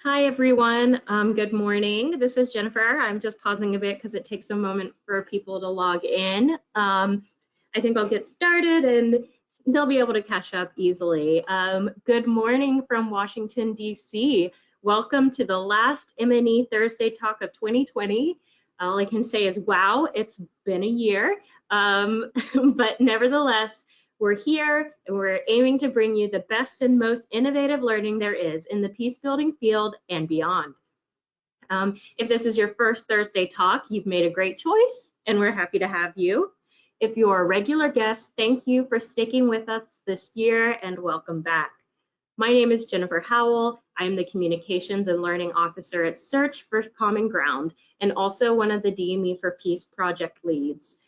Hi, everyone. Good morning. This is Jennifer. I'm just pausing a bit because it takes a moment for people to log in. I think I'll get started and they'll be able to catch up easily. Good morning from Washington, D.C. Welcome to the last M&E Thursday Talk of 2020. All I can say is, wow, it's been a year. But nevertheless, we're here and we're aiming to bring you the best and most innovative learning there is in the peace building field and beyond. If this is your first Thursday talk, you've made a great choice and we're happy to have you. If you're a regular guest, thank you for sticking with us this year and welcome back. My name is Jennifer Howell. I am the Communications and Learning Officer at Search for Common Ground and also one of the DME for Peace project leads.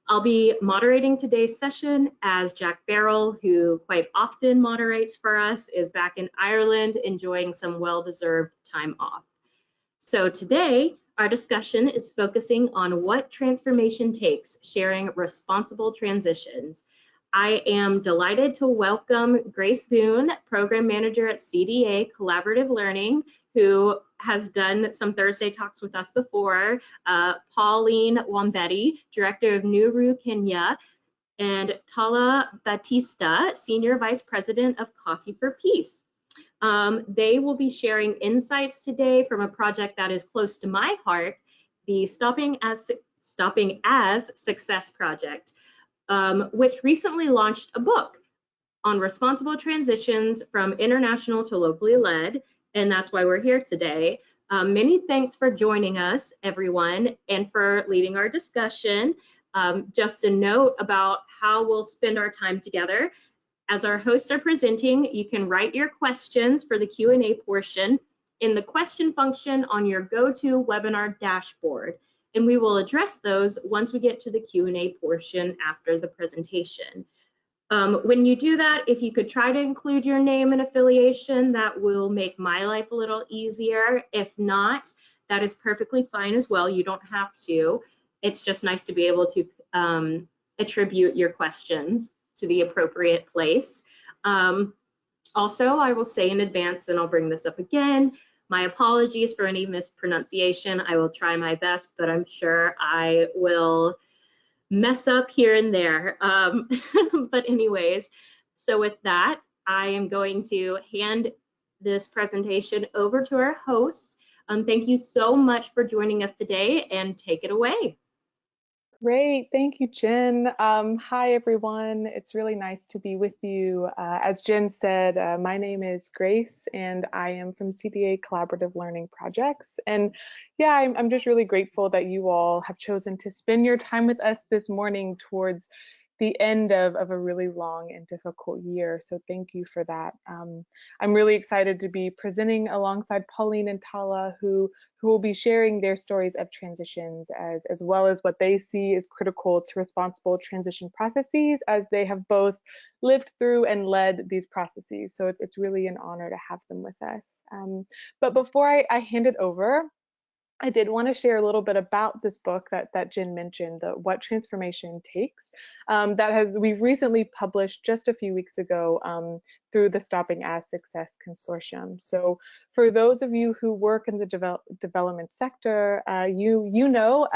I'll be moderating today's session as Jack Farrell, who quite often moderates for us, is back in Ireland enjoying some well-deserved time off. So today, our discussion is focusing on what transformation takes, sharing responsible transitions. I am delighted to welcome Grace Boone, Program Manager at CDA Collaborative Learning, who has done some Thursday talks with us before, Pauline Wambeti, Director of Nuru, Kenya, and Tala Bautista, Senior Vice President of Coffee for Peace. They will be sharing insights today from a project that is close to my heart, the Stopping as Success Project, which recently launched a book on responsible transitions from international to locally led, and that's why we're here today. Many thanks for joining us, everyone, and for leading our discussion. Just a note about how we'll spend our time together. As our hosts are presenting, you can write your questions for the Q&A portion in the question function on your GoToWebinar dashboard, and we will address those once we get to the Q&A portion after the presentation. When you do that, if you could try to include your name and affiliation, that will make my life a little easier. If not, that is perfectly fine as well. You don't have to. It's just nice to be able to attribute your questions to the appropriate place. Also, I will say in advance, and I'll bring this up again, my apologies for any mispronunciation. I will try my best, but I'm sure I will mess up here and there. But anyways, so with that, I am going to hand this presentation over to our hosts. Thank you so much for joining us today, and take it away. Great, thank you, Jen. Hi, everyone. It's really nice to be with you. As Jen said, my name is Grace, and I am from CDA Collaborative Learning Projects. And yeah, I'm just really grateful that you all have chosen to spend your time with us this morning towards the end of a really long and difficult year. So thank you for that. I'm really excited to be presenting alongside Pauline and Tala, who will be sharing their stories of transitions as well as what they see is critical to responsible transition processes, as they have both lived through and led these processes. So it's really an honor to have them with us. But before I hand it over, I did want to share a little bit about this book that Jen mentioned, the What Transformation Takes, we've recently published just a few weeks ago through the Stopping as Success Consortium. So for those of you who work in the development sector, you know,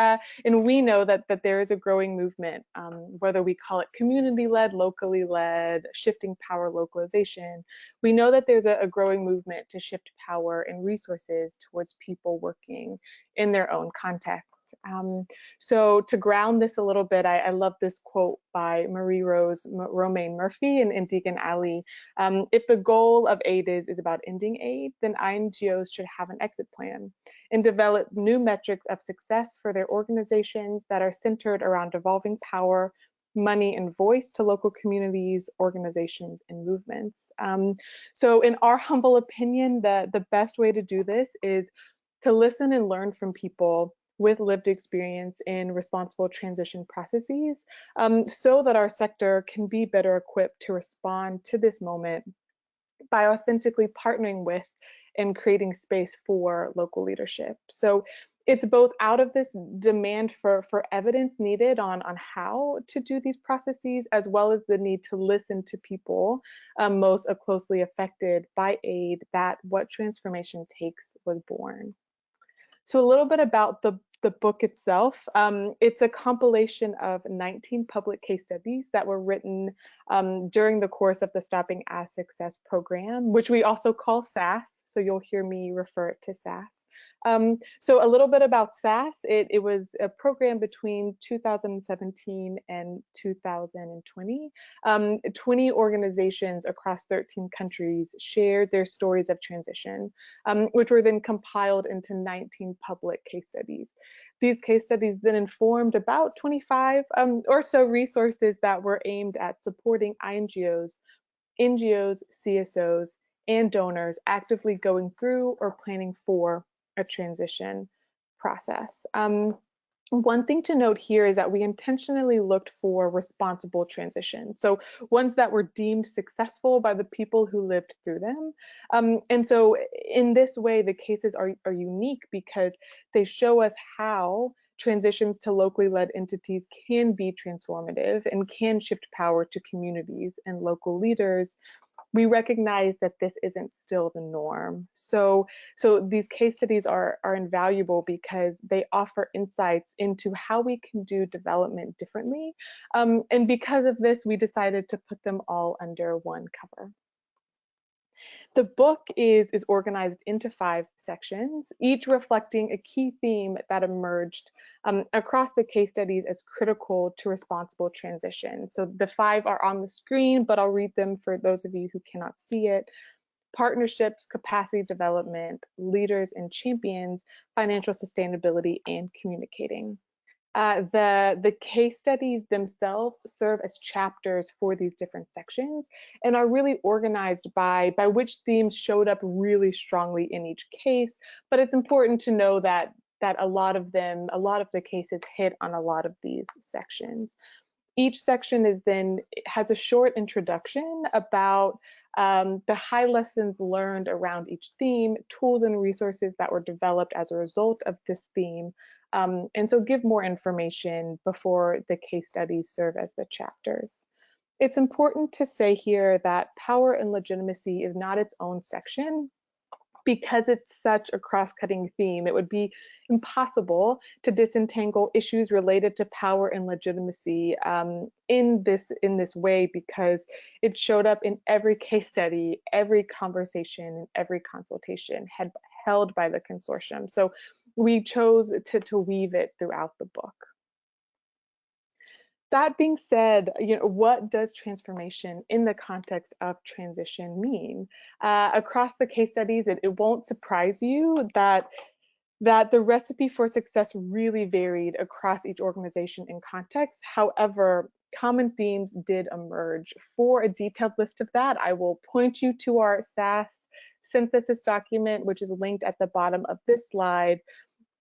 and we know that there is a growing movement, whether we call it community-led, locally led, shifting power localization. We know that there's a growing movement to shift power and resources towards people working in their own context. So to ground this a little bit, I love this quote by Marie-Rose Romaine Murphy and Deacon Alley. If the goal of aid is about ending aid, then INGOs should have an exit plan and develop new metrics of success for their organizations that are centered around devolving power, money, and voice to local communities, organizations, and movements. So in our humble opinion, the best way to do this is to listen and learn from people with lived experience in responsible transition processes, so that our sector can be better equipped to respond to this moment by authentically partnering with and creating space for local leadership. So It's both out of this demand for evidence needed on how to do these processes, as well as the need to listen to people most closely affected by aid, that What Transformation Takes was born. So a little bit about the book itself. It's a compilation of 19 public case studies that were written during the course of the Stopping As Success program, which we also call SAS. So you'll hear me refer it to SAS. So a little bit about SAS. It was a program between 2017 and 2020. 20 organizations across 13 countries shared their stories of transition, which were then compiled into 19 public case studies. These case studies then informed about 25 or so resources that were aimed at supporting INGOs, NGOs, CSOs, and donors actively going through or planning for a transition process. One thing to note here is that we intentionally looked for responsible transition, so ones that were deemed successful by the people who lived through them. And so in this way, the cases are unique because they show us how transitions to locally led entities can be transformative and can shift power to communities and local leaders. We recognize that this isn't still the norm. So these case studies are invaluable because they offer insights into how we can do development differently. And because of this, we decided to put them all under one cover. The book is organized into 5 sections, each reflecting a key theme that emerged across the case studies as critical to responsible transition. So the 5 are on the screen, but I'll read them for those of you who cannot see it. Partnerships, capacity development, leaders and champions, financial sustainability, and communicating. The case studies themselves serve as chapters for these different sections and are really organized by which themes showed up really strongly in each case. But it's important to know that a lot of the cases hit on a lot of these sections. Each section has a short introduction about the high lessons learned around each theme, tools and resources that were developed as a result of this theme, and so give more information before the case studies serve as the chapters. It's important to say here that power and legitimacy is not its own section. Because it's such a cross-cutting theme, it would be impossible to disentangle issues related to power and legitimacy in this way, because it showed up in every case study, every conversation, every consultation held by the consortium. So we chose to weave it throughout the book. That being said, what does transformation in the context of transition mean? Across the case studies, it won't surprise you that the recipe for success really varied across each organization and context. However, common themes did emerge. For a detailed list of that, I will point you to our SAS synthesis document, which is linked at the bottom of this slide.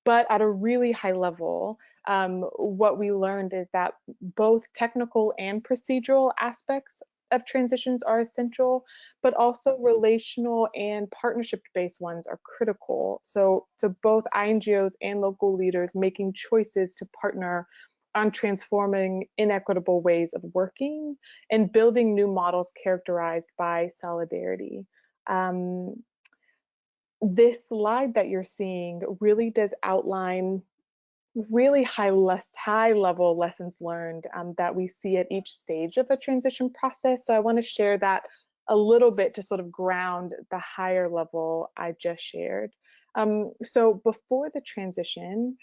But at a really high level, what we learned is that both technical and procedural aspects of transitions are essential, but also relational and partnership-based ones are critical. So both INGOs and local leaders making choices to partner on transforming inequitable ways of working and building new models characterized by solidarity. This slide that you're seeing really does outline really high level lessons learned that we see at each stage of a transition process. So I want to share that a little bit to sort of ground the higher level I just shared. So before the transition,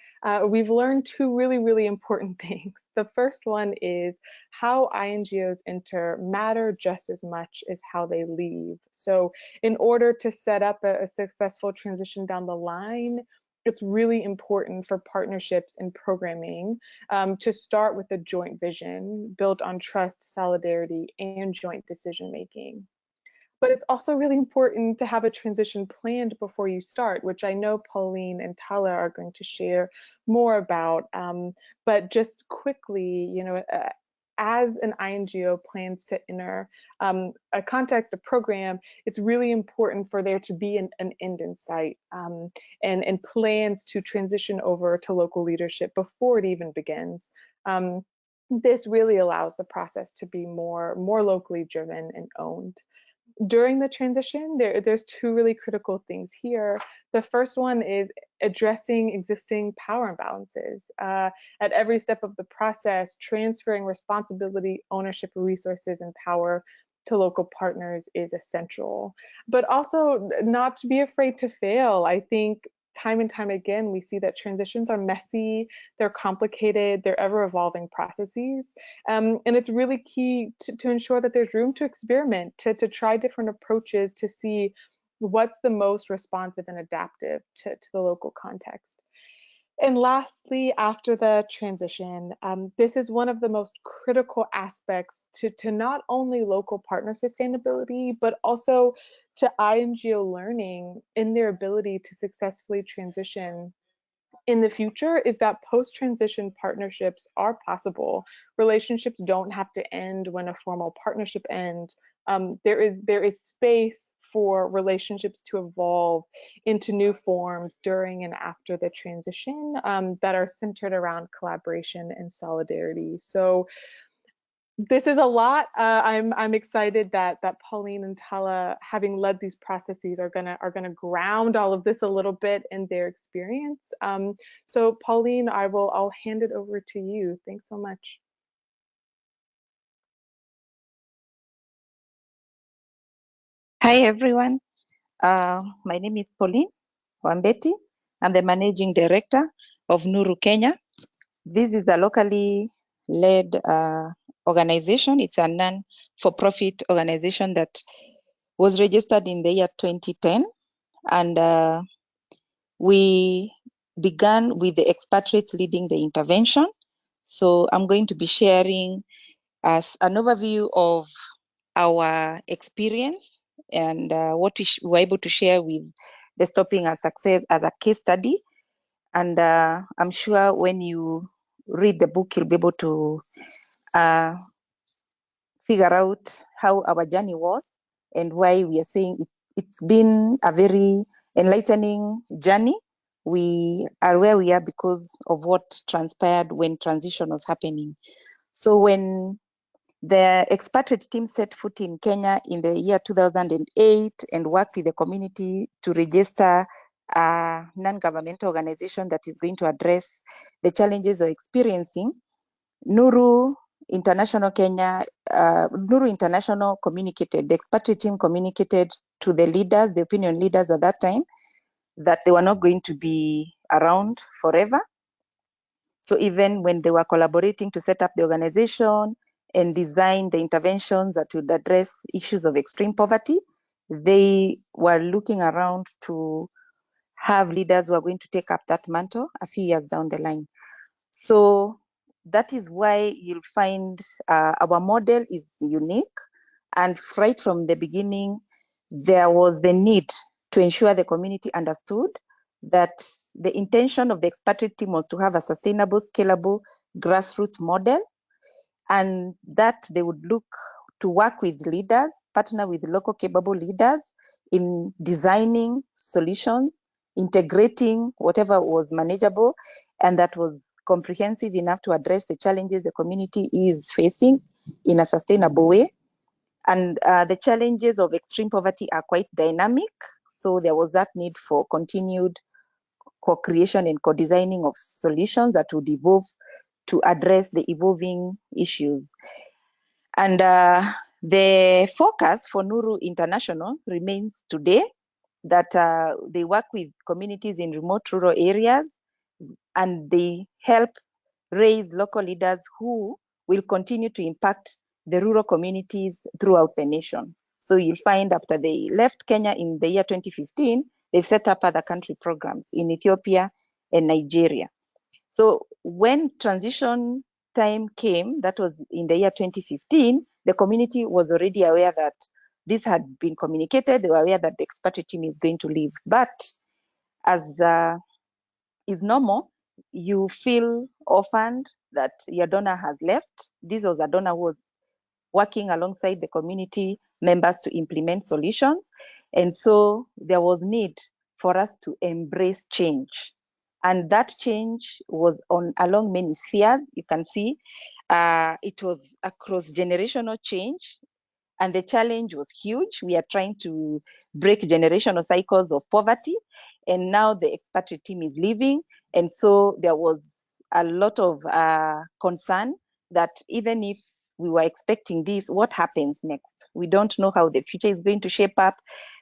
we've learned 2 really important things. The first one is how INGOs enter matter just as much as how they leave. So in order to set up a successful transition down the line, it's really important for partnerships and programming to start with a joint vision built on trust, solidarity, and joint decision making. But it's also really important to have a transition planned before you start, which I know Pauline and Tala are going to share more about. But just quickly, as an INGO plans to enter a context, a program, it's really important for there to be an end in sight, and plans to transition over to local leadership before it even begins. This really allows the process to be more locally driven and owned. During the transition, there's two really critical things here. The first one is addressing existing power imbalances. At every step of the process, transferring responsibility, ownership, resources, and power to local partners is essential. But also not to be afraid to fail. I think time and time again, we see that transitions are messy, they're complicated, they're ever-evolving processes. And it's really key to ensure that there's room to experiment, to try different approaches to see what's the most responsive and adaptive to the local context. And lastly, after the transition, this is one of the most critical aspects to not only local partner sustainability, but also to INGO learning in their ability to successfully transition in the future, is that post-transition partnerships are possible. Relationships don't have to end when a formal partnership ends. There is space for relationships to evolve into new forms during and after the transition, that are centered around collaboration and solidarity. So this is a lot. I'm excited that Pauline and Tala, having led these processes, are gonna ground all of this a little bit in their experience. So Pauline, I'll hand it over to you. Thanks so much. Hi everyone. My name is Pauline Wambeti. I'm the Managing Director of Nuru, Kenya. This is a locally led organization. It's a non-for-profit organization that was registered in the year 2010. And we began with the expatriates leading the intervention. So I'm going to be sharing as an overview of our experience and what we were able to share with the Stopping a Success as a case study. And I'm sure when you read the book, you'll be able to figure out how our journey was and why we are saying it's been a very enlightening journey. We are where we are because of what transpired when transition was happening. So when the expatriate team set foot in Kenya in the year 2008 and worked with the community to register a non-governmental organization that is going to address the challenges of experiencing. Nuru International Kenya, Nuru International communicated, the expatriate team communicated to the leaders, the opinion leaders at that time, that they were not going to be around forever. So even when they were collaborating to set up the organization and design the interventions that would address issues of extreme poverty, they were looking around to have leaders who are going to take up that mantle a few years down the line. So that is why you'll find our model is unique. And right from the beginning, there was the need to ensure the community understood that the intention of the expatriate team was to have a sustainable, scalable, grassroots model, and that they would look to work with leaders, partner with local capable leaders in designing solutions, integrating whatever was manageable, and that was comprehensive enough to address the challenges the community is facing in a sustainable way. And the challenges of extreme poverty are quite dynamic. So there was that need for continued co-creation and co-designing of solutions that would evolve to address the evolving issues. And the focus for Nuru International remains today that they work with communities in remote rural areas, and they help raise local leaders who will continue to impact the rural communities throughout the nation. So you'll find after they left Kenya in the year 2015, they've set up other country programs in Ethiopia and Nigeria. So when transition time came, that was in the year 2015, the community was already aware that this had been communicated. They were aware that the expatriate team is going to leave. But as is normal, you feel orphaned that your donor has left. This was a donor who was working alongside the community members to implement solutions. And so there was need for us to embrace change. And that change was along many spheres. You can see it was a cross-generational change, and the challenge was huge. We are trying to break generational cycles of poverty, and now the expatriate team is leaving. And so there was a lot of concern that even if we were expecting this, what happens next? We don't know how the future is going to shape up.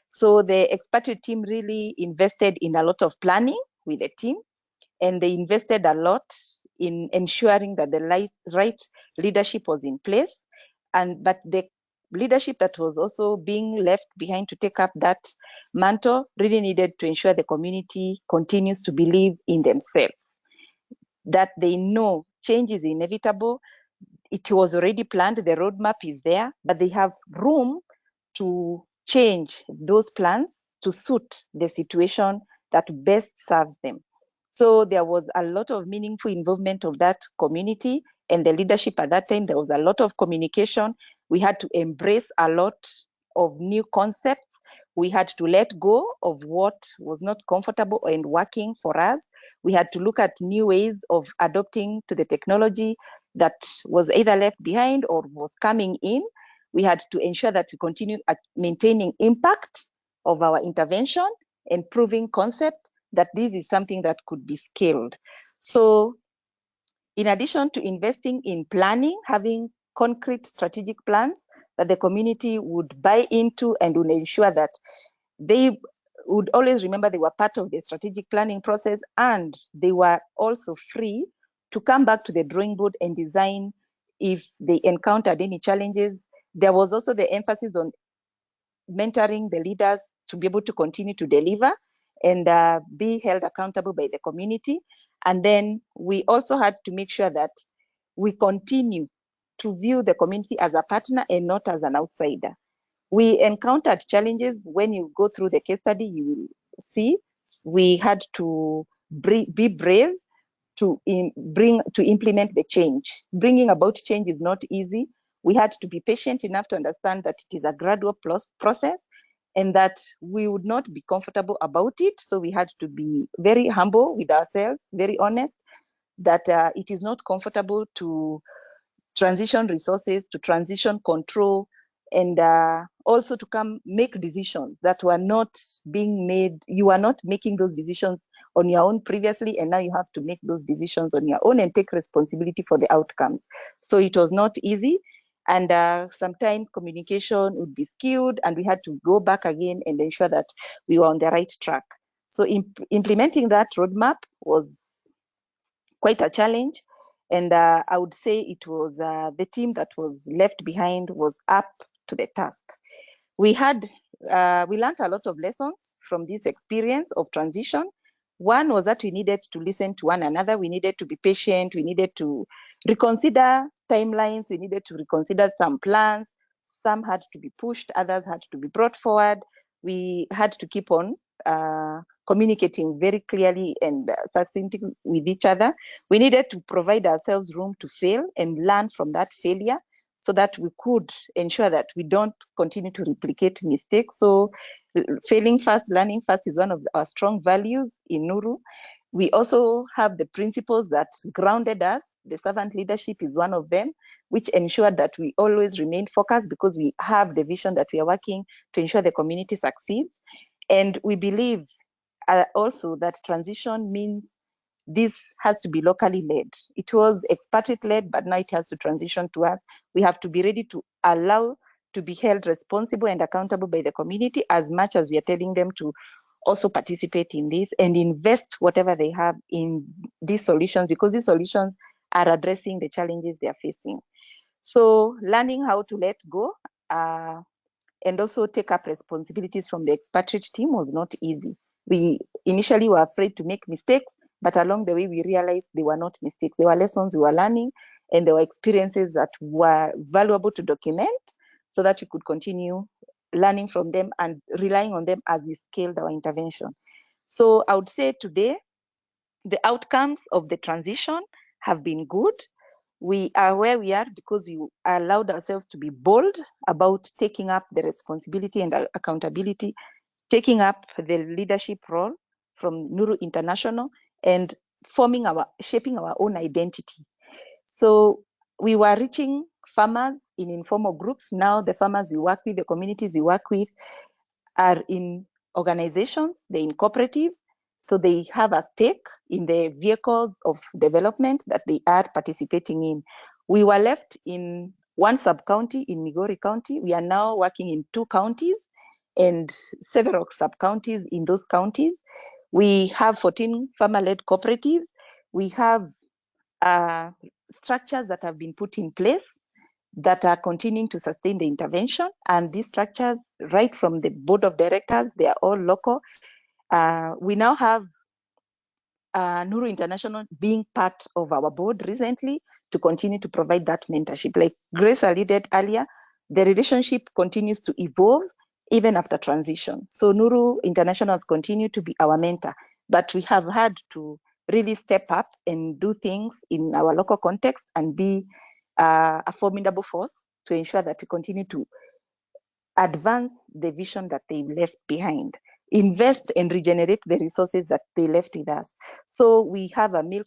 So the expatriate team really invested in a lot of planning with the team, and they invested a lot in ensuring that the right leadership was in place. But the leadership that was also being left behind to take up that mantle really needed to ensure the community continues to believe in themselves, that they know change is inevitable. It was already planned, the roadmap is there, but they have room to change those plans to suit the situation that best serves them. So there was a lot of meaningful involvement of that community and the leadership at that time. There was a lot of communication. We had to embrace a lot of new concepts. We had to let go of what was not comfortable and working for us. We had to look at new ways of adopting to the technology that was either left behind or was coming in. We had to ensure that we continue maintaining impact of our intervention and proving concept that this is something that could be scaled. So in addition to investing in planning, having concrete strategic plans that the community would buy into and would ensure that they would always remember they were part of the strategic planning process, and they were also free to come back to the drawing board and design if they encountered any challenges. There was also the emphasis on mentoring the leaders to be able to continue to deliver and be held accountable by the community. And then we also had to make sure that we continue to view the community as a partner and not as an outsider. We encountered challenges. When you go through the case study, you will see we had to be brave to implement the change. Bringing about change is not easy. We had to be patient enough to understand that it is a gradual process and that we would not be comfortable about it. So we had to be very humble with ourselves, very honest, that it is not comfortable to transition resources, to transition control, and also to come make decisions that were not being made. You are not making those decisions on your own previously, and now you have to make those decisions on your own and take responsibility for the outcomes. So it was not easy, and sometimes communication would be skewed, and we had to go back again and ensure that we were on the right track. So implementing that roadmap was quite a challenge. And I would say it was the team that was left behind was up to the task. We learned a lot of lessons from this experience of transition. One was that we needed to listen to one another. We needed to be patient. We needed to reconsider timelines. We needed to reconsider some plans. Some had to be pushed. Others had to be brought forward. We had to keep on communicating very clearly and succinctly with each other. We needed to provide ourselves room to fail and learn from that failure so that we could ensure that we don't continue to replicate mistakes. So failing fast, learning fast is one of our strong values in Nuru. We also have the principles that grounded us. The servant leadership is one of them, which ensured that we always remain focused because we have the vision that we are working to ensure the community succeeds. And we believe also that transition means this has to be locally led. It was expatriate led, but now it has to transition to us. We have to be ready to allow to be held responsible and accountable by the community as much as we are telling them to also participate in this and invest whatever they have in these solutions, because these solutions are addressing the challenges they are facing. So learning how to let go and also take up responsibilities from the expatriate team was not easy. We initially were afraid to make mistakes, but along the way we realized they were not mistakes. They were lessons we were learning, and there were experiences that were valuable to document so that we could continue learning from them and relying on them as we scaled our intervention. So I would say today, the outcomes of the transition have been good. We are where we are because we allowed ourselves to be bold about taking up the responsibility and accountability, taking up the leadership role from Nuru International, and shaping our own identity. So we were reaching farmers in informal groups. Now the farmers we work with, the communities we work with, are in organizations, they're in cooperatives, so they have a stake in the vehicles of development that they are participating in. We were left in one sub-county in Migori County. We are now working in 2 counties and several sub-counties in those counties. We have 14 farmer-led cooperatives. We have structures that have been put in place that are continuing to sustain the intervention. And these structures, right from the board of directors, they are all local. We now have Nuru International being part of our board recently to continue to provide that mentorship. Like Grace alluded earlier, the relationship continues to evolve even after transition. So Nuru International has continued to be our mentor, but we have had to really step up and do things in our local context and be a formidable force to ensure that we continue to advance the vision that they left behind, invest and regenerate the resources that they left with us. So we have a milk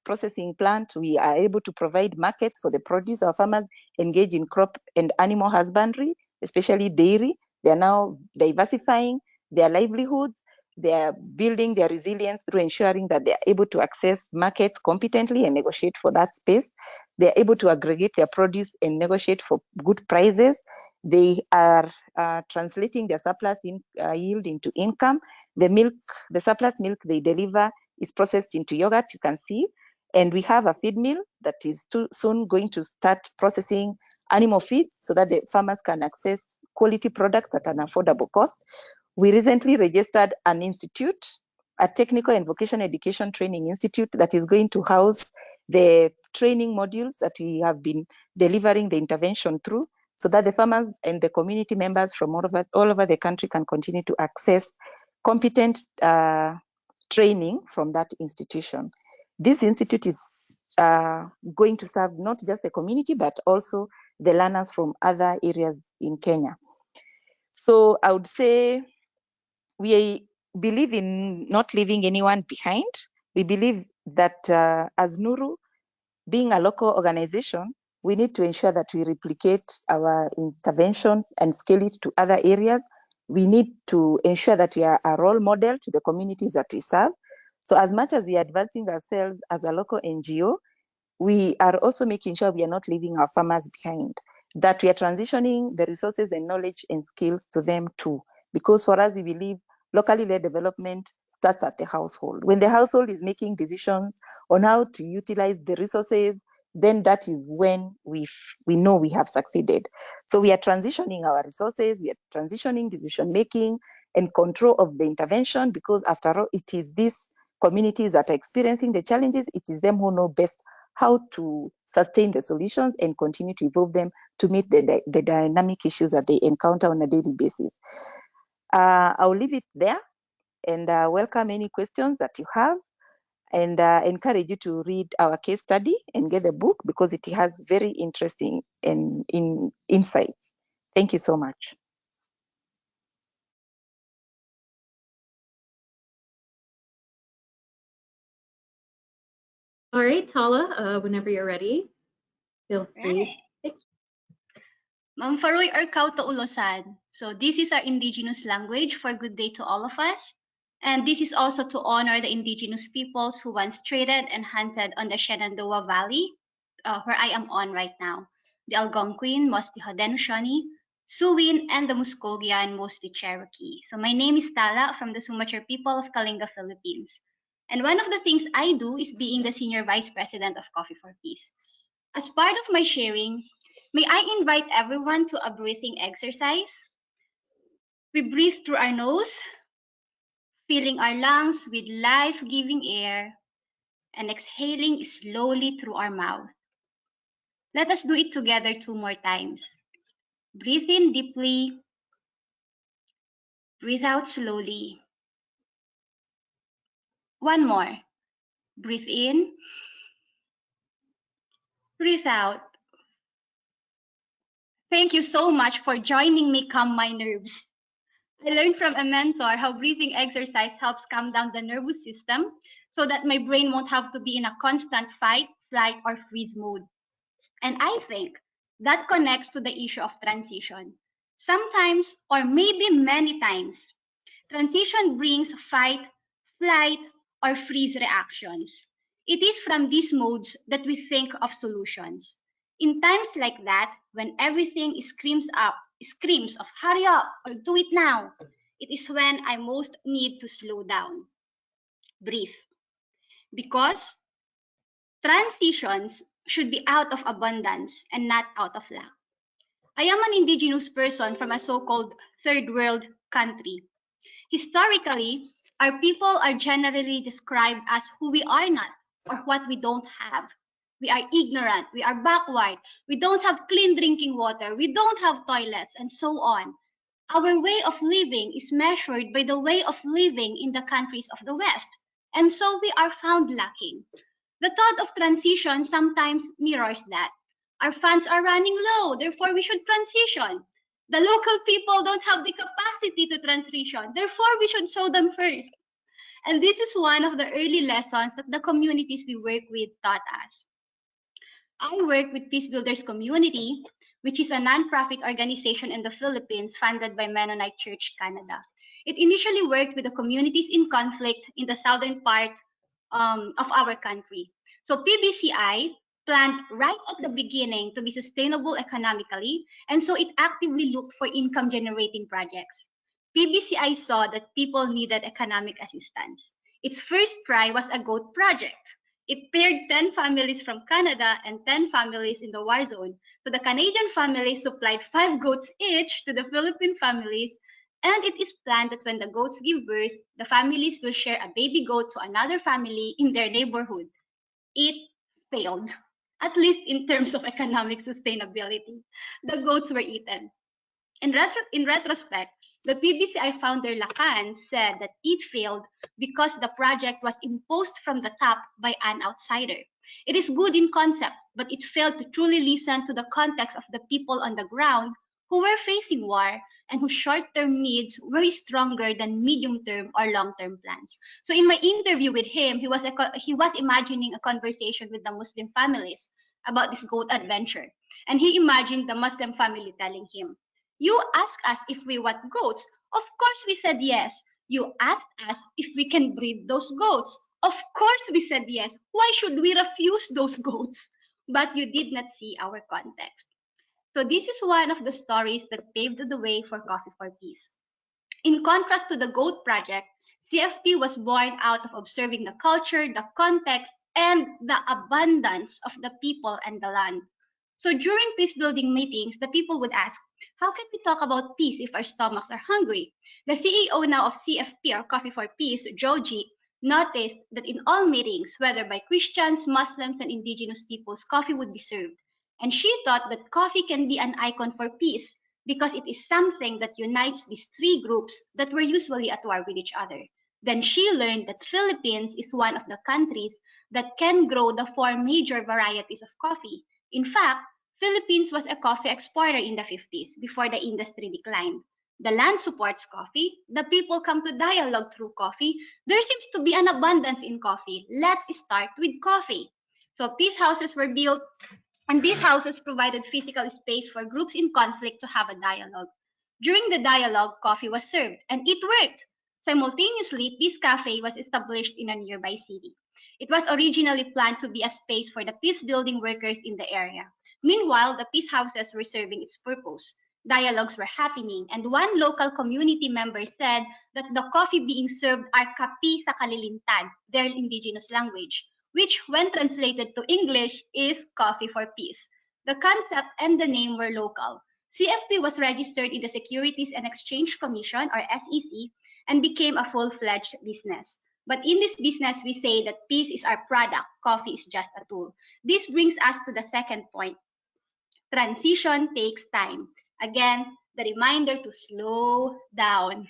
processing plant. We are able to provide markets for the produce. Our farmers engage in crop and animal husbandry, especially dairy. They are now diversifying their livelihoods. They are building their resilience through ensuring that they are able to access markets competently and negotiate for that space. They are able to aggregate their produce and negotiate for good prices. They are translating their surplus yield into income. The surplus milk they deliver is processed into yogurt, you can see. And we have a feed mill that is soon going to start processing animal feeds so that the farmers can access quality products at an affordable cost. We recently registered an institute, a technical and vocational education training institute that is going to house the training modules that we have been delivering the intervention through, so that the farmers and the community members from all over the country can continue to access competent training from that institution. This institute is going to serve not just the community, but also the learners from other areas in Kenya. So I would say we believe in not leaving anyone behind. We believe that as Nuru, being a local organization, we need to ensure that we replicate our intervention and scale it to other areas. We need to ensure that we are a role model to the communities that we serve. So as much as we are advancing ourselves as a local NGO, we are also making sure we are not leaving our farmers behind, that we are transitioning the resources and knowledge and skills to them too. Because for us, we believe locally led development starts at the household. When the household is making decisions on how to utilize the resources, then that is when we know we have succeeded. So we are transitioning our resources, we are transitioning decision making and control of the intervention, because after all, it is these communities that are experiencing the challenges. It is them who know best how to sustain the solutions and continue to evolve them to meet the dynamic issues that they encounter on a daily basis. I'll leave it there and welcome any questions that you have, and encourage you to read our case study and get the book because it has very interesting insights. Thank you so much. All right, Tala, whenever you're ready, feel free. Mamfaroy or Kauta Ulosan. So this is our indigenous language for good day to all of us. And this is also to honor the indigenous peoples who once traded and hunted on the Shenandoah Valley, where I am on right now. The Algonquin, mostly Haudenosaunee, Siouan, and the Muskogean, mostly Cherokee. So my name is Tala from the Sumatra people of Kalinga, Philippines. And one of the things I do is being the Senior Vice President of Coffee for Peace. As part of my sharing, may I invite everyone to a breathing exercise? We breathe through our nose, filling our lungs with life-giving air, and exhaling slowly through our mouth. Let us do it together 2 more times. Breathe in deeply, breathe out slowly. One more. Breathe in, Breathe out. Thank you so much for joining me calm my nerves. I learned from a mentor how breathing exercise helps calm down the nervous system so that my brain won't have to be in a constant fight, flight, or freeze mode. And I think that connects to the issue of transition. Sometimes, or maybe many times, transition brings fight, flight, or freeze reactions. It is from these modes that we think of solutions. In times like that, when everything screams of hurry up or do it now, it is when I most need to slow down, breathe. Because transitions should be out of abundance and not out of lack. I am an indigenous person from a so-called third world country. Historically, our people are generally described as who we are not or what we don't have. We are ignorant, we are backward, we don't have clean drinking water, we don't have toilets, and so on. Our way of living is measured by the way of living in the countries of the West, and so we are found lacking. The thought of transition sometimes mirrors that. Our funds are running low, therefore we should transition. The local people don't have the capacity to transition, therefore we should show them first. And this is one of the early lessons that the communities we work with taught us. I work with Peace Builders Community, which is a nonprofit organization in the Philippines funded by Mennonite Church Canada. It initially worked with the communities in conflict in the southern part of our country. So PBCI planned right at the beginning to be sustainable economically, and so it actively looked for income generating projects. PBCI saw that people needed economic assistance. Its first try was a goat project. It paired 10 families from Canada and 10 families in the war zone. So the Canadian families supplied 5 goats each to the Philippine families, and it is planned that when the goats give birth, the families will share a baby goat to another family in their neighborhood. It failed, at least in terms of economic sustainability. The goats were eaten. In retrospect, the PBCI founder Lacan said that it failed because the project was imposed from the top by an outsider. It is good in concept, but it failed to truly listen to the context of the people on the ground who were facing war and whose short-term needs were stronger than medium-term or long-term plans. So in my interview with him, he was imagining a conversation with the Muslim families about this goat adventure. And he imagined the Muslim family telling him, "You asked us if we want goats. Of course we said yes. You asked us if we can breed those goats. Of course we said yes. Why should we refuse those goats? But you did not see our context." So this is one of the stories that paved the way for Coffee for Peace. In contrast to the GOAT project, CFP was born out of observing the culture, the context, and the abundance of the people and the land. So during peace building meetings, the people would ask, how can we talk about peace if our stomachs are hungry? The CEO now of CFP, or Coffee for Peace, Joji, noticed that in all meetings, whether by Christians, Muslims, and indigenous peoples, coffee would be served. And she thought that coffee can be an icon for peace because it is something that unites these three groups that were usually at war with each other. Then she learned that Philippines is one of the countries that can grow the 4 major varieties of coffee. In fact, Philippines was a coffee exporter in the 50s before the industry declined. The land supports coffee. The people come to dialogue through coffee. There seems to be an abundance in coffee. Let's start with coffee. So peace houses were built, and these houses provided physical space for groups in conflict to have a dialogue. During the dialogue, coffee was served, and it worked. Simultaneously, Peace Cafe was established in a nearby city. It was originally planned to be a space for the peace building workers in the area. Meanwhile, the peace houses were serving its purpose. Dialogues were happening, and one local community member said that the coffee being served are kapi sa kalilintad, their indigenous language, which when translated to English is coffee for peace. The concept and the name were local. CFP was registered in the Securities and Exchange Commission, or SEC, and became a full-fledged business. But in this business, we say that peace is our product, coffee is just a tool. This brings us to the second point. Transition takes time. Again, the reminder to slow down.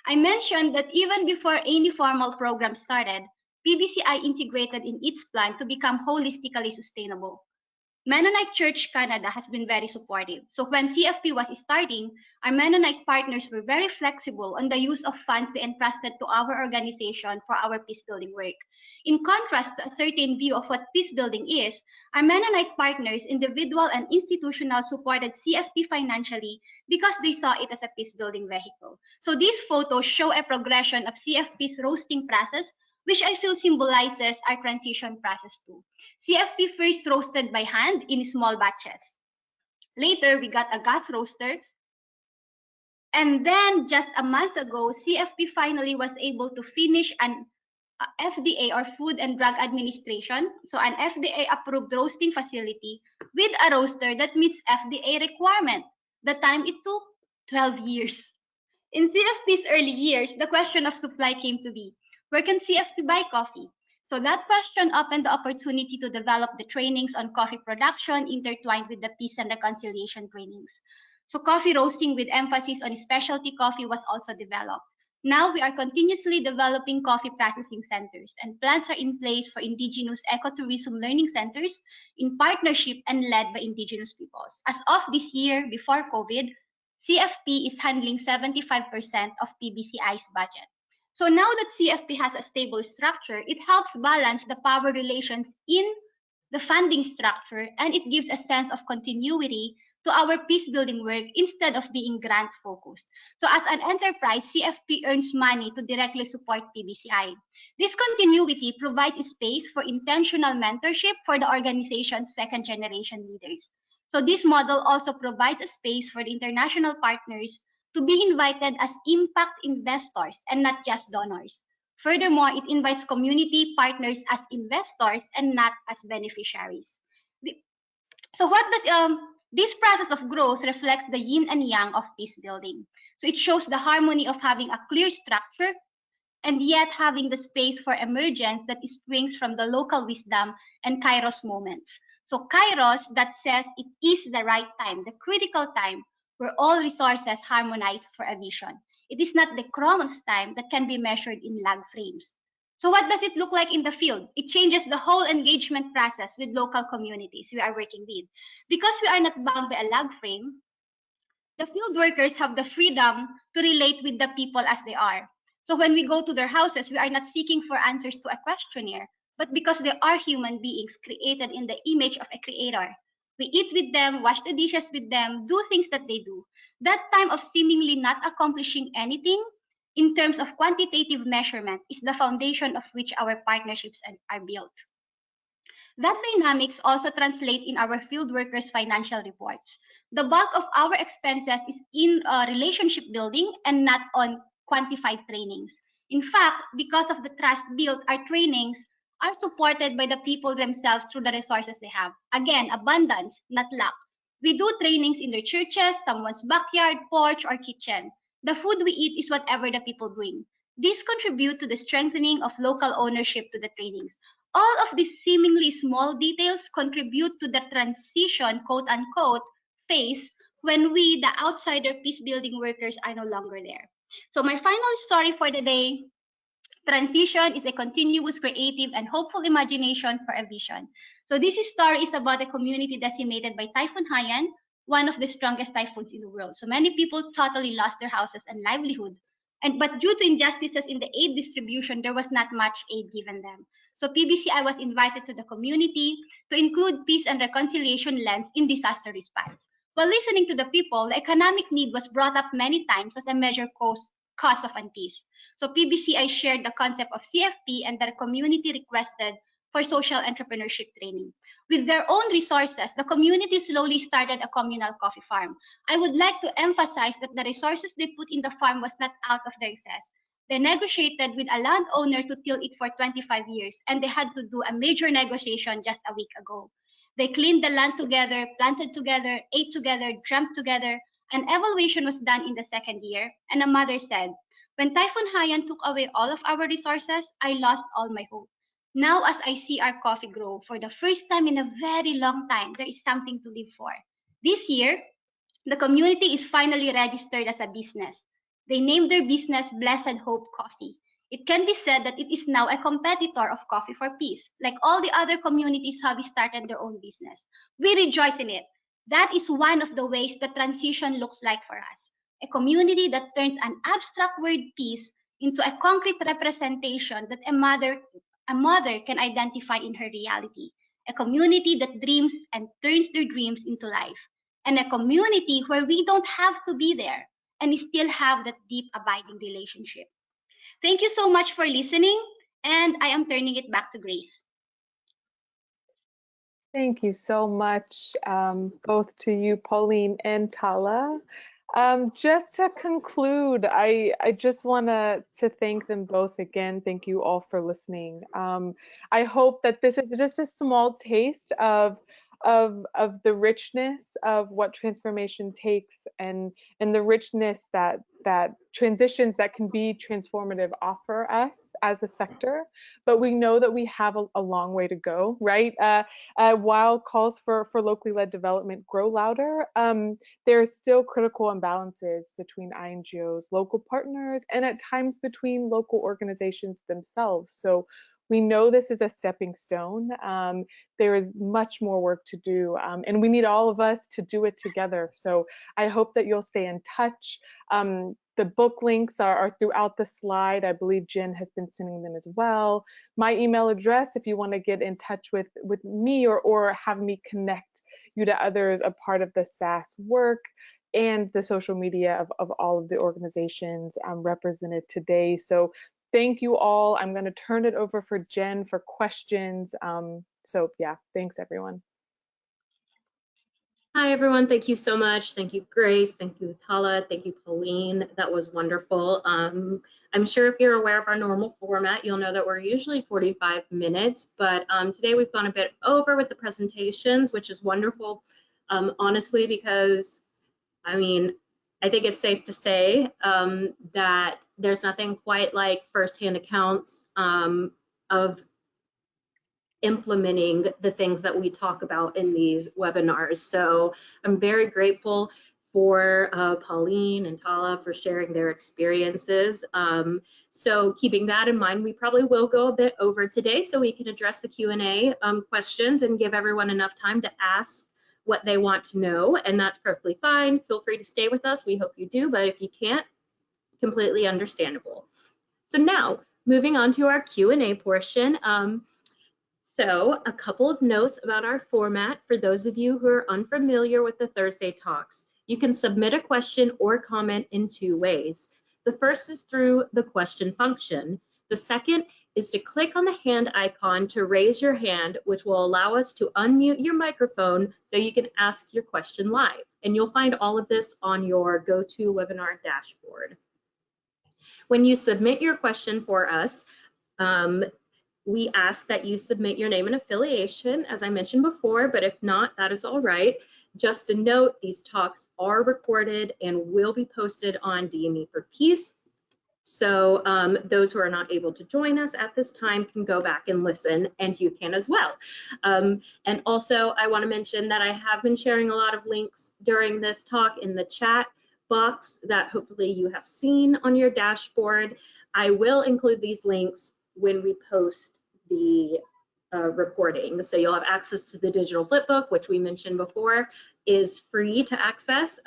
I mentioned that even before any formal program started, PBCI integrated in its plan to become holistically sustainable. Mennonite Church Canada has been very supportive. So when CFP was starting, our Mennonite partners were very flexible on the use of funds they entrusted to our organization for our peace building work. In contrast to a certain view of what peace building is, our Mennonite partners, individual and institutional, supported CFP financially because they saw it as a peace building vehicle. So these photos show a progression of CFP's roasting process, which I feel symbolizes our transition process too. CFP first roasted by hand in small batches. Later, we got a gas roaster. And then just a month ago, CFP finally was able to finish an FDA, or Food and Drug Administration, so an FDA approved roasting facility with a roaster that meets FDA requirement. The time it took, 12 years. In CFP's early years, the question of supply came to be, where can CFP buy coffee? So that question opened the opportunity to develop the trainings on coffee production intertwined with the peace and reconciliation trainings. So coffee roasting with emphasis on specialty coffee was also developed. Now we are continuously developing coffee processing centers, and plans are in place for indigenous ecotourism learning centers in partnership and led by indigenous peoples. As of this year, before COVID, CFP is handling 75% of PBCI's budget. So now that CFP has a stable structure, it helps balance the power relations in the funding structure, and it gives a sense of continuity to our peace building work instead of being grant focused. So as an enterprise, CFP earns money to directly support PBCI. This continuity provides space for intentional mentorship for the organization's second generation leaders. So this model also provides a space for the international partners to be invited as impact investors and not just donors. Furthermore, it invites community partners as investors and not as beneficiaries. So what does this process of growth reflects the yin and yang of peace building. So it shows the harmony of having a clear structure and yet having the space for emergence that springs from the local wisdom and kairos moments. So kairos that says it is the right time, the critical time where all resources harmonize for a vision. It is not the chronos time that can be measured in lag frames. So what does it look like in the field? It changes the whole engagement process with local communities we are working with. Because we are not bound by a lag frame, the field workers have the freedom to relate with the people as they are. So when we go to their houses, we are not seeking for answers to a questionnaire, but because they are human beings created in the image of a creator. We eat with them, wash the dishes with them, do things that they do. That time of seemingly not accomplishing anything in terms of quantitative measurement is the foundation of which our partnerships are built. That dynamics also translate in our field workers' financial reports. The bulk of our expenses is in relationship building and not on quantified trainings. In fact, because of the trust built, our trainings are supported by the people themselves through the resources they have. Again, abundance, not lack. We do trainings in their churches, someone's backyard, porch, or kitchen. The food we eat is whatever the people bring. These contribute to the strengthening of local ownership to the trainings. All of these seemingly small details contribute to the transition, quote unquote, phase when we, the outsider peace building workers, are no longer there. So my final story for the day, transition is a continuous creative and hopeful imagination for a vision. So this story is about a community decimated by Typhoon Haiyan, one of the strongest typhoons in the world. So many people totally lost their houses and livelihood. But due to injustices in the aid distribution, there was not much aid given them. So PBCI was invited to the community to include peace and reconciliation lens in disaster response. While listening to the people, the economic need was brought up many times as a major cause of unpeace. So PBCI shared the concept of CFP, and the community requested for social entrepreneurship training. With their own resources, the community slowly started a communal coffee farm. I would like to emphasize that the resources they put in the farm was not out of their excess. They negotiated with a landowner to till it for 25 years, and they had to do a major negotiation just a week ago. They cleaned the land together, planted together, ate together, dreamt together. An evaluation was done in the second year, and a mother said, "When Typhoon Haiyan took away all of our resources, I lost all my hope. Now as I see our coffee grow, for the first time in a very long time, there is something to live for." This year, the community is finally registered as a business. They named their business Blessed Hope Coffee. It can be said that it is now a competitor of Coffee for Peace. Like all the other communities who have started their own business. We rejoice in it. That is one of the ways the transition looks like for us. A community that turns an abstract word peace into a concrete representation that a mother can identify in her reality. A community that dreams and turns their dreams into life. And a community where we don't have to be there and still have that deep abiding relationship. Thank you so much for listening, and I am turning it back to Grace. Thank you so much, both to you, Pauline and Tala. Just to conclude, I just want to thank them both again. Thank you all for listening. I hope that this is just a small taste of the richness of what transformation takes, and the richness that transitions that can be transformative offer us as a sector. But we know that we have a long way to go, right? While calls for locally led development grow louder, there are still critical imbalances between INGOs, local partners, and at times between local organizations themselves. So we know this is a stepping stone. There is much more work to do, and we need all of us to do it together. So I hope that you'll stay in touch. The book links are throughout the slide. I believe Jen has been sending them as well. My email address, if you want to get in touch with me or have me connect you to others a part of the SAS work, and the social media of all of the organizations represented today. So thank you all. I'm going to turn it over for Jen for questions. So yeah, thanks everyone. Hi, everyone. Thank you so much. Thank you, Grace. Thank you, Tala. Thank you, Pauline. That was wonderful. I'm sure if you're aware of our normal format, you'll know that we're usually 45 minutes, but today we've gone a bit over with the presentations, which is wonderful, honestly, because, I mean, I think it's safe to say that there's nothing quite like firsthand accounts of implementing the things that we talk about in these webinars. So I'm very grateful for Pauline and Tala for sharing their experiences. So keeping that in mind, we probably will go a bit over today so we can address the Q&A questions and give everyone enough time to ask what they want to know, and that's perfectly fine. Feel free to stay with us. We hope you do, but if you can't, completely understandable. So now, moving on to our Q&A portion. So a couple of notes about our format for those of you who are unfamiliar with the Thursday talks. You can submit a question or comment in two ways. The first is through the question function. The second is to click on the hand icon to raise your hand, which will allow us to unmute your microphone so you can ask your question live. And you'll find all of this on your GoToWebinar dashboard. When you submit your question for us, we ask that you submit your name and affiliation, as I mentioned before, but if not, that is all right. Just a note, these talks are recorded and will be posted on DME for Peace. So those who are not able to join us at this time can go back and listen, and you can as well. And also, I want to mention that I have been sharing a lot of links during this talk in the chat box that hopefully you have seen on your dashboard. I will include these links when we post the recording. So you'll have access to the digital flipbook, which we mentioned before is free to access,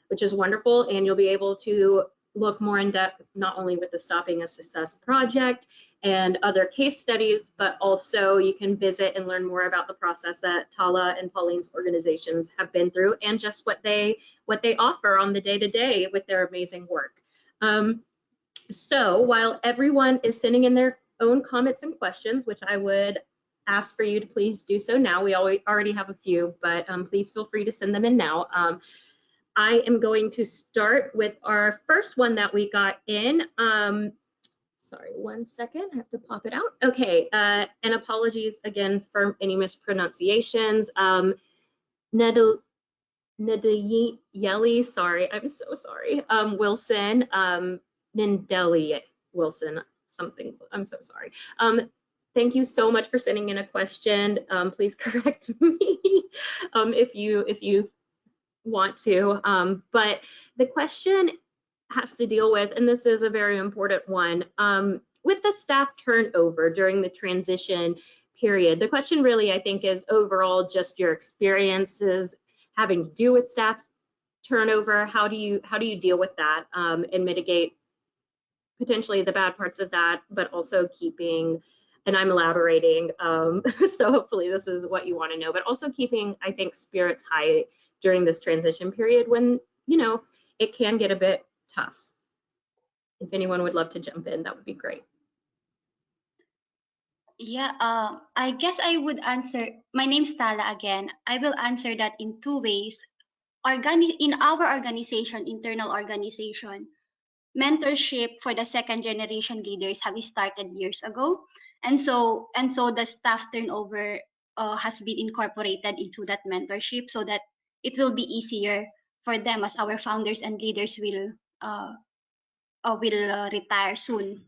which is wonderful. And you'll be able to look more in depth, not only with the Stopping a Success project and other case studies, but also you can visit and learn more about the process that Tala and Pauline's organizations have been through and just what they offer on the day-to-day with their amazing work. So while everyone is sending in their own comments and questions, which I would ask for you to please do so now, we already have a few, but please feel free to send them in now. I am going to start with our first one that we got in. Sorry, 1 second, I have to pop it out. Okay, and apologies again for any mispronunciations. Nedayeli, sorry, I'm so sorry. Wilson, Nindeli Wilson, something, I'm so sorry. Thank you so much for sending in a question. Please correct me if you want to. But the question has to deal with, and this is a very important one, with the staff turnover during the transition period. The question really, I think, is overall just your experiences having to do with staff turnover. How do you deal with that and mitigate potentially the bad parts of that, but also keeping, and I'm elaborating, so hopefully this is what you want to know, but also keeping, I think, spirits high during this transition period when, you know, it can get a bit tough. If anyone would love to jump in, that would be great. Yeah, I guess I would answer. My name's Tala again. I will answer that in two ways. In our organization, internal organization, mentorship for the second generation leaders have started years ago, and so the staff turnover has been incorporated into that mentorship so that it will be easier for them as our founders and leaders will retire soon.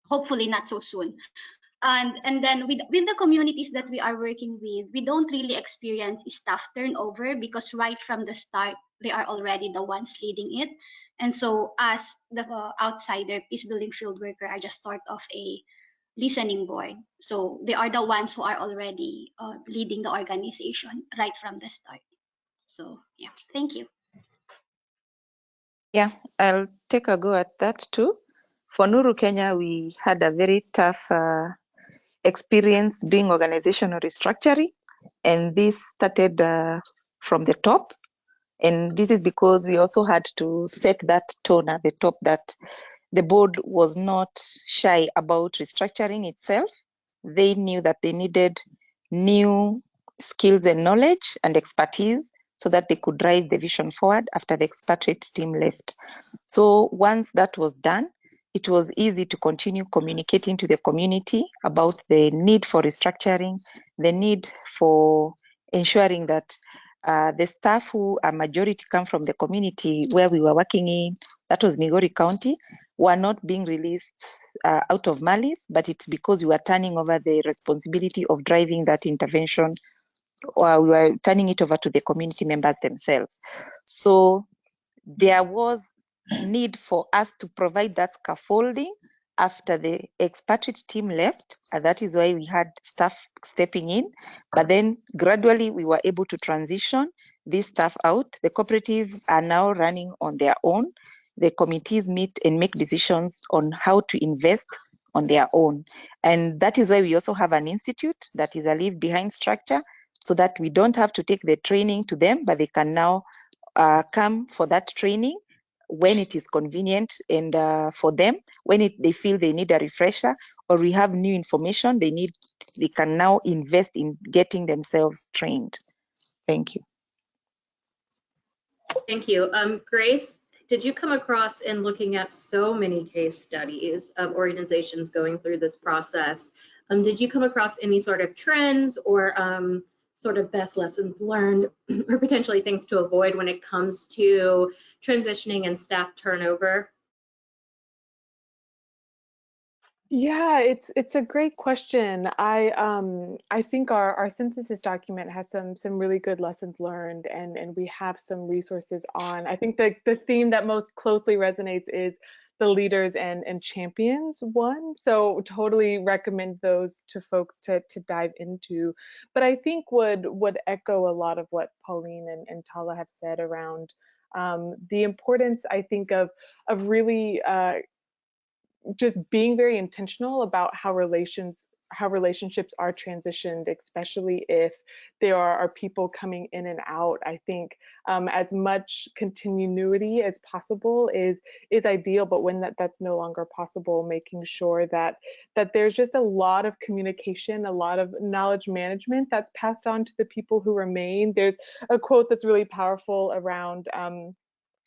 Hopefully not so soon. And then with the communities that we are working with, we don't really experience staff turnover because right from the start they are already the ones leading it. And so as the outsider peace building field worker, I just sort of a listening board. So they are the ones who are already leading the organization right from the start. So yeah, thank you. Yeah, I'll take a go at that too. For Nuru Kenya, we had a very tough experience doing organizational restructuring, and this started from the top. And this is because we also had to set that tone at the top that the board was not shy about restructuring itself. They knew that they needed new skills and knowledge and expertise so that they could drive the vision forward after the expatriate team left. So once that was done, it was easy to continue communicating to the community about the need for restructuring, the need for ensuring that the staff who a majority come from the community where we were working in, that was Migori County, were not being released out of malice, but it's because we were turning over the responsibility of driving that intervention, or we were turning it over to the community members themselves. So there was need for us to provide that scaffolding after the expatriate team left, and that is why we had staff stepping in. But then gradually we were able to transition this staff out. The cooperatives are now running on their own. The committees meet and make decisions on how to invest on their own. And that is why we also have an institute that is a leave behind structure, so that we don't have to take the training to them, but they can now come for that training when it is convenient, and for them when they feel they need a refresher or we have new information they can now invest in getting themselves trained. Thank you. Thank you. Grace, did you come across, in looking at so many case studies of organizations going through this process, did you come across any sort of trends or sort of best lessons learned or potentially things to avoid when it comes to transitioning and staff turnover? Yeah, it's a great question. I think our synthesis document has some really good lessons learned, and we have some resources on. I think the theme that most closely resonates is the leaders and champions one. So totally recommend those to folks to dive into. But I think would echo a lot of what Pauline and Tala have said around the importance, I think, of really just being very intentional about how relationships are transitioned, especially if there are people coming in and out. I think as much continuity as possible is ideal, but when that's no longer possible, making sure that there's just a lot of communication, a lot of knowledge management that's passed on to the people who remain. There's a quote that's really powerful around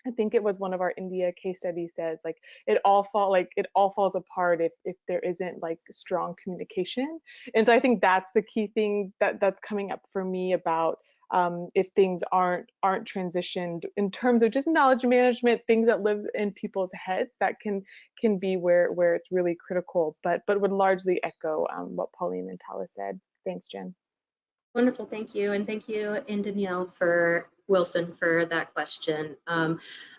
I think it was one of our India case studies says, like, it all falls apart if there isn't like strong communication. And so I think that's the key thing that's coming up for me about if things aren't transitioned in terms of just knowledge management, things that live in people's heads, that can be where it's really critical, but would largely echo what Pauline and Tala said. Thanks, Jen. Wonderful, thank you. And thank you, and Danielle, for Wilson for that question. I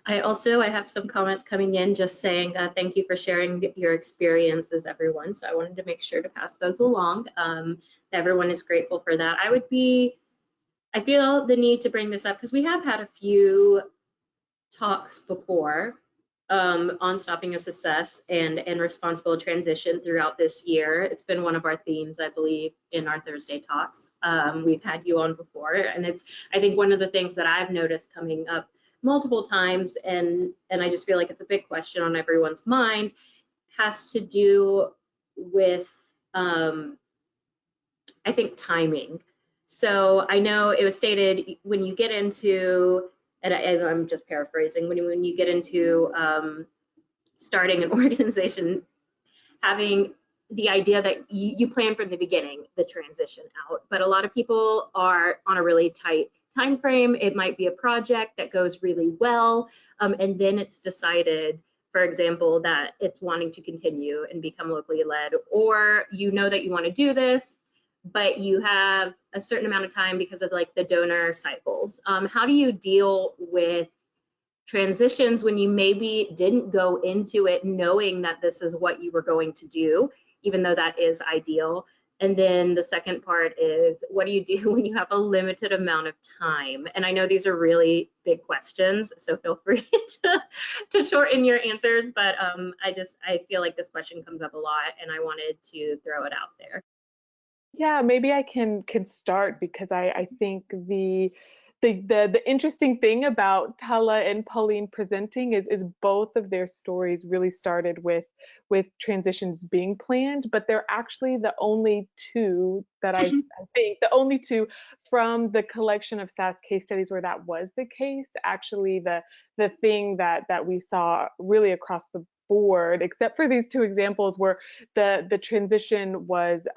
have some comments coming in just saying thank you for sharing your experiences, everyone. So I wanted to make sure to pass those along. Everyone is grateful for that. I feel the need to bring this up because we have had a few talks before on stopping a success and responsible transition throughout this year. It's been one of our themes, I believe, in our Thursday talks. We've had you on before, and it's, I think, one of the things that I've noticed coming up multiple times, and I just feel like it's a big question on everyone's mind, has to do with, I think, timing. So I know it was stated when you get into, and I'm just paraphrasing, when you get into starting an organization, having the idea that you plan from the beginning the transition out, but a lot of people are on a really tight time frame. It might be a project that goes really well, and then it's decided, for example, that it's wanting to continue and become locally led, or you know that you want to do this, but you have a certain amount of time because of like the donor cycles. How do you deal with transitions when you maybe didn't go into it knowing that this is what you were going to do, even though that is ideal? And then the second part is, what do you do when you have a limited amount of time? And I know these are really big questions, so feel free to shorten your answers, but I feel like this question comes up a lot and I wanted to throw it out there. Yeah, maybe I can start, because I think the interesting thing about Tala and Pauline presenting is both of their stories really started with transitions being planned, but they're actually the only two that I think, the only two from the collection of SAS case studies where that was the case. Actually, the thing that we saw really across the board, except for these two examples where the transition was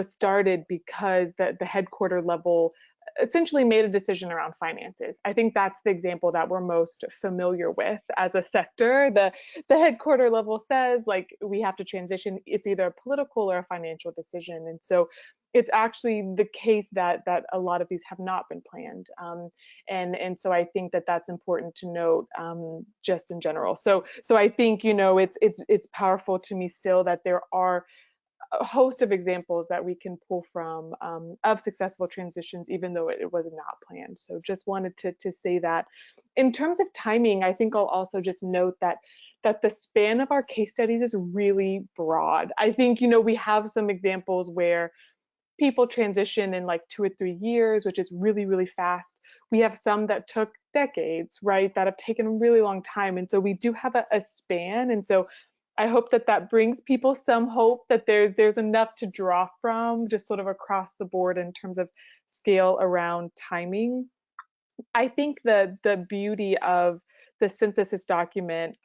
started because the headquarter level essentially made a decision around finances. I think that's the example that we're most familiar with as a sector. The headquarter level says, like, we have to transition. It's either a political or a financial decision. And so it's actually the case that a lot of these have not been planned. And so I think that that's important to note, just in general. So I think, you know, it's powerful to me still that there are a host of examples that we can pull from, of successful transitions, even though it was not planned. So just wanted to say that. In terms of timing, I think I'll also just note that the span of our case studies is really broad. I think, you know, we have some examples where people transition in like 2 or 3 years, which is really, really fast. We have some that took decades, right, that have taken a really long time. And so we do have a span. And so I hope that brings people some hope that there's enough to draw from, just sort of across the board in terms of scale around timing. I think the beauty of the synthesis document,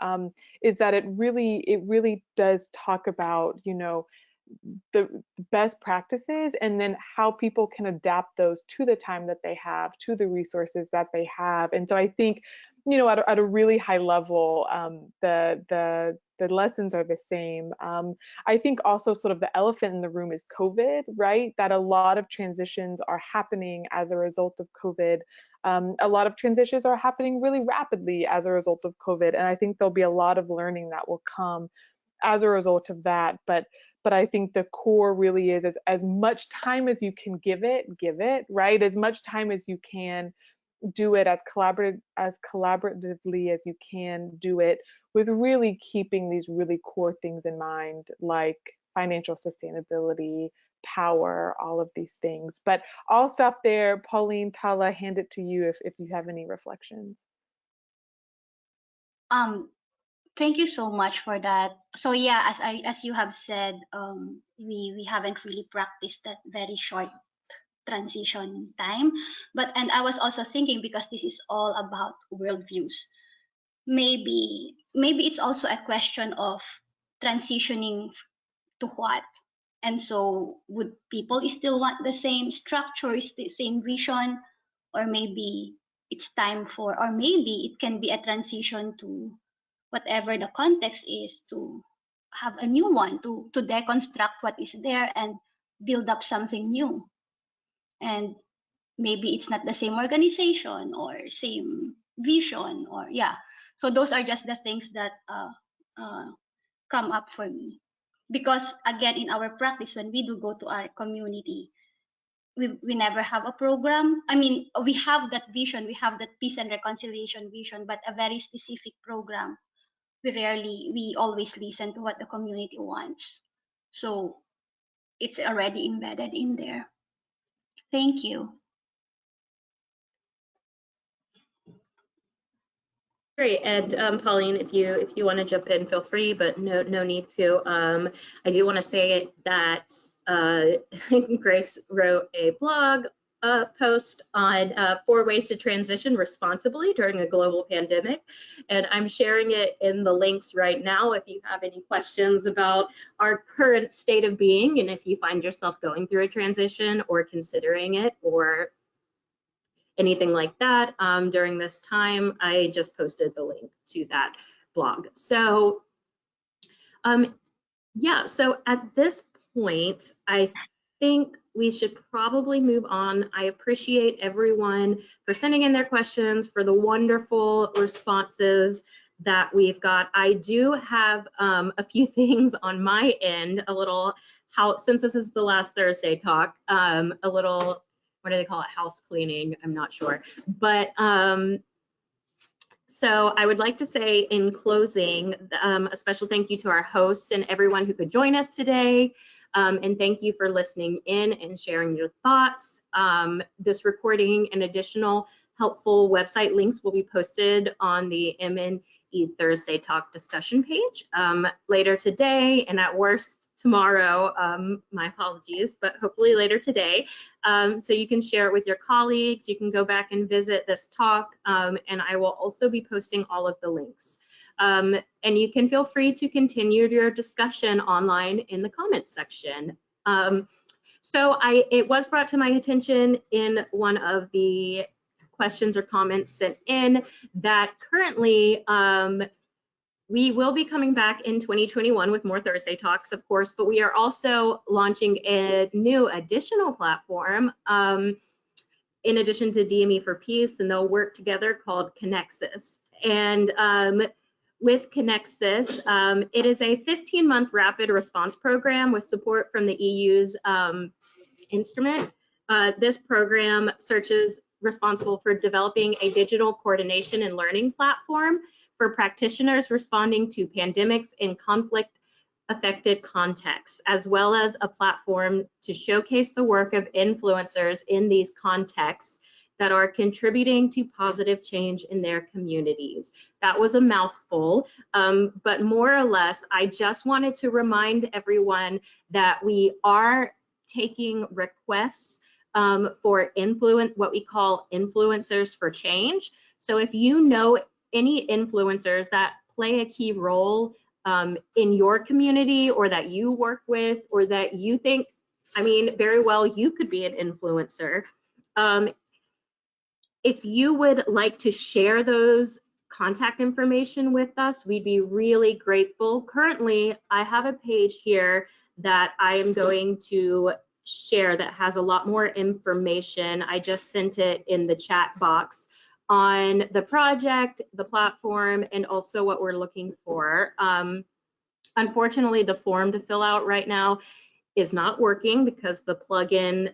is that it really does talk about, you know, the best practices, and then how people can adapt those to the time that they have, to the resources that they have. And so I think, you know, at a really high level, the lessons are the same. I think also sort of the elephant in the room is COVID, right? That a lot of transitions are happening as a result of COVID. A lot of transitions are happening really rapidly as a result of COVID. And I think there'll be a lot of learning that will come as a result of that. But I think the core really is as much time as you can give it, right? As much time as you can, do it as collaboratively as you can do it, with really keeping these really core things in mind, like financial sustainability, power, all of these things. But I'll stop there. Pauline, Tala, hand it to you if you have any reflections. Thank you so much for that. So yeah, as you have said, we haven't really practiced that very short transition time. And I was also thinking, because this is all about worldviews, maybe it's also a question of transitioning to what. And so would people still want the same structures, the same vision, or maybe it's time for, or maybe it can be a transition to whatever the context is, to have a new one, to deconstruct what is there and build up something new. And maybe it's not the same organization or same vision, or yeah. So those are just the things that come up for me. Because again, in our practice, when we do go to our community, we never have a program. I mean, we have that vision, we have that peace and reconciliation vision, but a very specific program, we always listen to what the community wants. So it's already embedded in there. Thank you. Great, and Pauline, if you want to jump in, feel free, but no need to. I do want to say that Grace wrote a blog post on 4 ways to transition responsibly during a global pandemic, and I'm sharing it in the links right now if you have any questions about our current state of being, and if you find yourself going through a transition or considering it, or anything like that during this time. I just posted the link to that blog. So yeah, so at this point, I think we should probably move on. I appreciate everyone for sending in their questions, for the wonderful responses that we've got. I do have a few things on my end, a little, since this is the last Thursday talk, a little, what do they call it, house cleaning, I'm not sure. But so I would like to say in closing, a special thank you to our hosts and everyone who could join us today. And thank you for listening in and sharing your thoughts. This recording and additional helpful website links will be posted on the MNE Thursday Talk discussion page later today, and at worst tomorrow. My apologies, but hopefully later today. So you can share it with your colleagues. You can go back and visit this talk, and I will also be posting all of the links. And you can feel free to continue your discussion online in the comments section. So it was brought to my attention in one of the questions or comments sent in that currently we will be coming back in 2021 with more Thursday Talks, of course, but we are also launching a new additional platform in addition to DME for Peace, and they'll work together, called Connexus. And with Connexus, it is a 15-month rapid response program with support from the EU's instrument. This program searches responsible for developing a digital coordination and learning platform for practitioners responding to pandemics in conflict-affected contexts, as well as a platform to showcase the work of influencers in these contexts that are contributing to positive change in their communities. That was a mouthful, but more or less, I just wanted to remind everyone that we are taking requests for what we call influencers for change. So if you know any influencers that play a key role in your community, or that you work with, or that you think, I mean, very well, you could be an influencer. If you would like to share those contact information with us, we'd be really grateful. Currently, I have a page here that I am going to share that has a lot more information. I just sent it in the chat box on the project, the platform, and also what we're looking for. Unfortunately, the form to fill out right now is not working because the plugin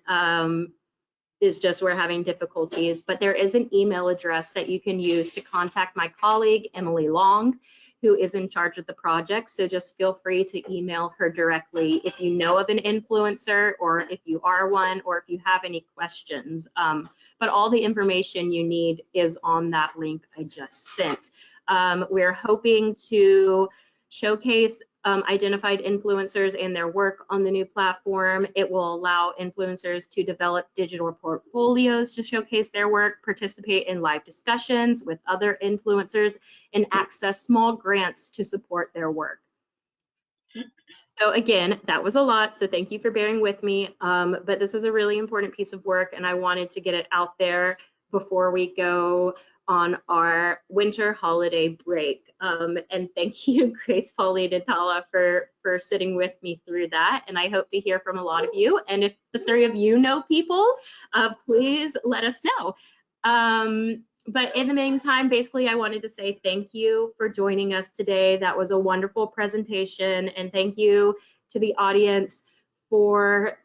is just, we're having difficulties, but there is an email address that you can use to contact my colleague, Emily Long, who is in charge of the project. So just feel free to email her directly if you know of an influencer, or if you are one, or if you have any questions. But all the information you need is on that link I just sent. We're hoping to showcase identified influencers and their work on the new platform. It will allow influencers to develop digital portfolios to showcase their work, participate in live discussions with other influencers, and access small grants to support their work. So again, that was a lot, so thank you for bearing with me, but this is a really important piece of work, and I wanted to get it out there before we go on our winter holiday break. And thank you, Grace, Pauline, and Tala for sitting with me through that. And I hope to hear from a lot of you. And if the three of you know people, please let us know. But in the meantime, basically, I wanted to say thank you for joining us today. That was a wonderful presentation. And thank you to the audience for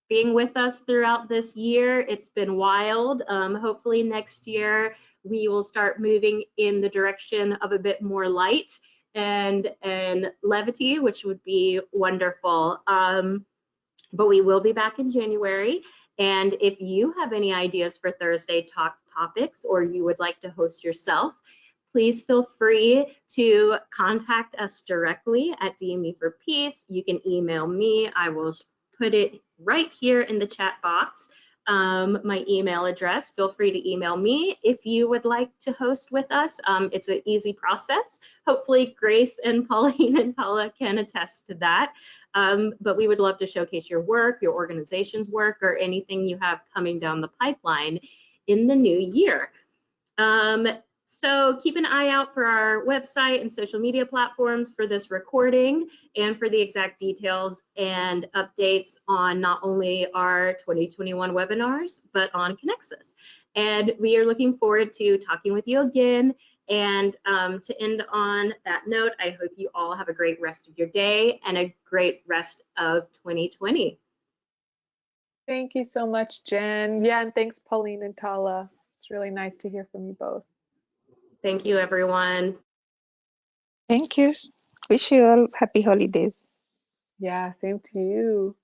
being with us throughout this year. It's been wild. Hopefully next year we will start moving in the direction of a bit more light and levity, which would be wonderful. But we will be back in January. And if you have any ideas for Thursday talk topics, or you would like to host yourself, please feel free to contact us directly at DME for Peace. You can email me. I will put it right here in the chat box, my email address. Feel free to email me if you would like to host with us. It's an easy process. Hopefully Grace and Pauline and Tala can attest to that. But we would love to showcase your work, your organization's work, or anything you have coming down the pipeline in the new year. So keep an eye out for our website and social media platforms for this recording and for the exact details and updates on not only our 2021 webinars, but on Connexus. And we are looking forward to talking with you again. And to end on that note, I hope you all have a great rest of your day and a great rest of 2020. Thank you so much, Jen. Yeah, and thanks, Pauline and Tala. It's really nice to hear from you both. Thank you, everyone. Thank you. Wish you all happy holidays. Yeah, same to you.